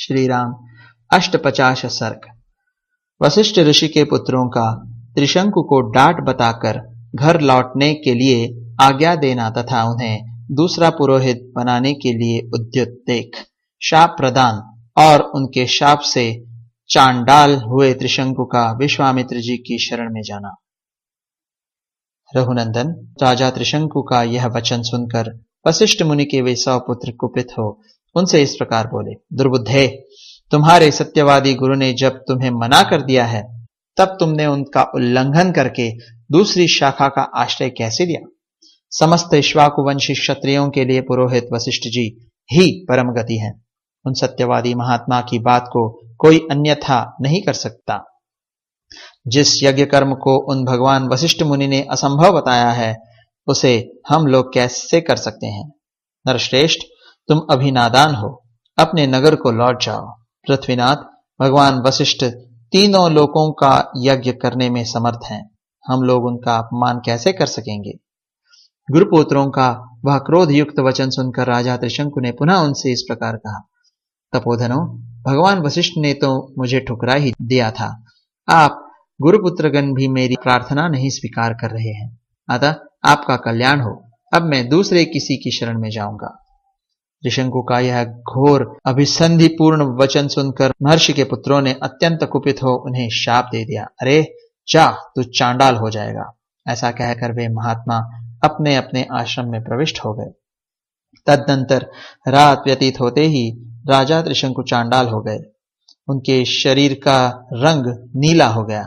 श्री राम। 850 सर्ग। वशिष्ठ ऋषि के पुत्रों का त्रिशंकु को डांट बताकर घर लौटने के लिए आज्ञा देना तथा उन्हें दूसरा पुरोहित बनाने के लिए उद्युत देख शाप प्रदान और उनके शाप से चांडाल हुए त्रिशंकु का विश्वामित्र जी की शरण में जाना। रघुनंदन, राजा त्रिशंकु का यह वचन सुनकर वशिष्ठ मुनि के वे 100 पुत्र कुपित हो उनसे इस प्रकार बोले, दुर्बुद्धे, तुम्हारे सत्यवादी गुरु ने जब तुम्हें मना कर दिया है तब तुमने उनका उल्लंघन करके दूसरी शाखा का आश्रय कैसे लिया। समस्त इक्ष्वाकुवंशी क्षत्रियों के लिए पुरोहित वशिष्ठ जी ही परम गति है। उन सत्यवादी महात्मा की बात को कोई अन्यथा नहीं कर सकता। जिस यज्ञ कर्म को उन भगवान वशिष्ठ मुनि ने असंभव बताया है उसे हम लोग कैसे कर सकते हैं। नरश्रेष्ठ, तुम अभी नादान हो, अपने नगर को लौट जाओ। पृथ्वीनाथ, भगवान वशिष्ठ तीनों लोकों का यज्ञ करने में समर्थ हैं, हम लोग उनका अपमान कैसे कर सकेंगे। गुरुपुत्रों का वह क्रोध युक्त वचन सुनकर राजा त्रिशंकु ने पुनः उनसे इस प्रकार कहा, तपोधनो, भगवान वशिष्ठ ने तो मुझे ठुकरा ही दिया था। आप गुरुपुत्रगण भी मेरी प्रार्थना नहीं स्वीकार कर रहे हैं, अतः आपका कल्याण हो। अब मैं दूसरे किसी की शरण में जाऊंगा। त्रिशंकु का यह घोर अभिसंधिपूर्ण वचन सुनकर महर्षि के पुत्रों ने अत्यंत कुपित हो उन्हें शाप दे दिया। अरे जा, तू चांडाल हो जाएगा। ऐसा कहकर वे महात्मा अपने अपने आश्रम में प्रविष्ट हो गए। तदनंतर रात व्यतीत होते ही राजा त्रिशंकु चांडाल हो गए। उनके शरीर का रंग नीला हो गया,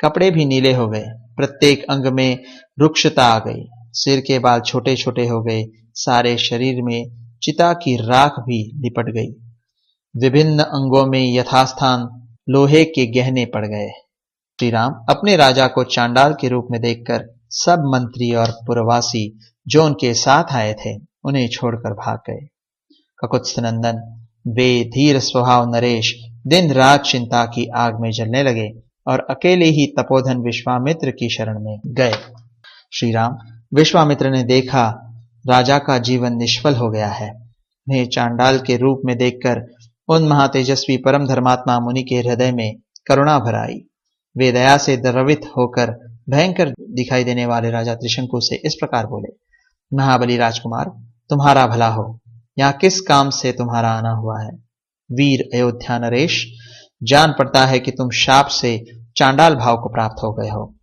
कपड़े भी नीले हो गए, प्रत्येक अंग में रुक्षता आ गई, सिर के बाल छोटे छोटे हो गए, सारे शरीर में चिता की राख भी लिपट गई, विभिन्न अंगों में यथास्थान लोहे के गहने पड़ गए। श्री राम अपने राजा को चांडाल के रूप में देखकर सब मंत्री और पुरवासी जो उनके साथ आए थे उन्हें छोड़कर भाग गए। ककुत्स्थनंदन, वे धीर स्वभाव नरेश दिन रात चिंता की आग में जलने लगे और अकेले ही तपोधन विश्वामित्र की शरण में गए। श्री राम, विश्वामित्र ने देखा राजा का जीवन निष्फल हो गया है। उन्हें चांडाल के रूप में देखकर उन महातेजस्वी परम धर्मात्मा मुनि के हृदय में करुणा भर आई। वे दया से द्रवित होकर भयंकर दिखाई देने वाले राजा त्रिशंकु से इस प्रकार बोले, महाबली राजकुमार, तुम्हारा भला हो। यहाँ किस काम से तुम्हारा आना हुआ है। वीर अयोध्या नरेश, जान पड़ता है कि तुम शाप से चांडाल भाव को प्राप्त हो गए हो।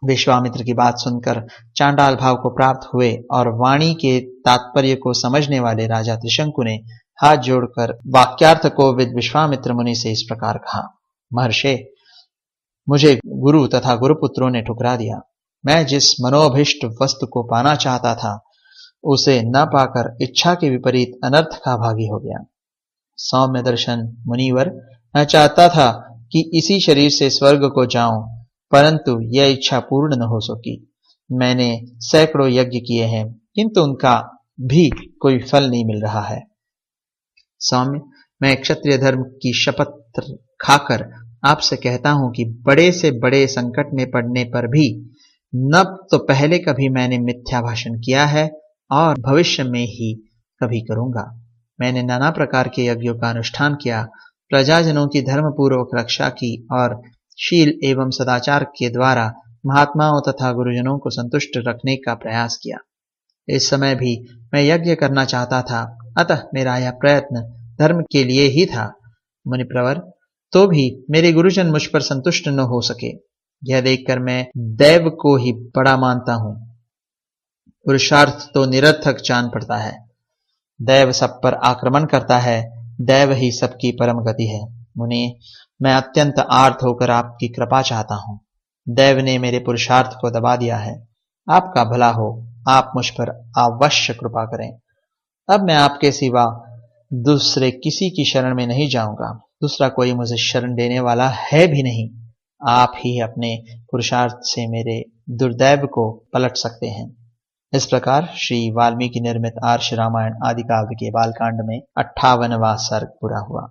विश्वामित्र की बात सुनकर चांडाल भाव को प्राप्त हुए और वाणी के तात्पर्य को समझने वाले राजा त्रिशंकु ने हाथ जोड़कर वाक्यार्थ को विद विश्वामित्र मुनि से इस प्रकार कहा, महर्षे, मुझे गुरु तथा गुरुपुत्रों ने ठुकरा दिया। मैं जिस मनोभिष्ट वस्तु को पाना चाहता था उसे न पाकर इच्छा के विपरीत अनर्थ का भागी हो गया। सौम्य दर्शन मुनिवर, मैं चाहता था कि इसी शरीर से स्वर्ग को जाऊं, परंतु यह इच्छा पूर्ण न हो सकी। मैंने सैकड़ों यज्ञ किए हैं किंतु उनका भी कोई फल नहीं मिल रहा है। सौम्य, मैं क्षत्रिय धर्म की शपथ खाकर आपसे कहता हूं कि बड़े से बड़े संकट में पड़ने पर भी न तो पहले कभी मैंने मिथ्या भाषण किया है और भविष्य में ही कभी करूंगा। मैंने नाना प्रकार के यज्ञों का अनुष्ठान किया, प्रजाजनों की धर्मपूर्वक रक्षा की और शील एवं सदाचार के द्वारा महात्माओं तथा गुरुजनों को संतुष्ट रखने का प्रयास किया। इस समय भी मैं यज्ञ करना चाहता था, अतः मेरा यह प्रयत्न धर्म के लिए ही था। मुनिप्रवर, तो भी मेरे गुरुजन मुझ पर संतुष्ट न हो सके। यह देखकर मैं दैव को ही बड़ा मानता हूं। पुरुषार्थ तो निरर्थक जान पड़ता है। दैव सब पर आक्रमण करता है, दैव ही सबकी परम गति है। मुनि, मैं अत्यंत आर्त होकर आपकी कृपा चाहता हूं। दैव ने मेरे पुरुषार्थ को दबा दिया है। आपका भला हो, आप मुझ पर अवश्य कृपा करें। अब मैं आपके सिवा दूसरे किसी की शरण में नहीं जाऊंगा। दूसरा कोई मुझे शरण देने वाला है भी नहीं। आप ही अपने पुरुषार्थ से मेरे दुर्दैव को पलट सकते हैं। इस प्रकार श्री वाल्मीकि निर्मित आर्ष रामायण आदि काव्य के बालकांड में 58वां सर्ग पूरा हुआ।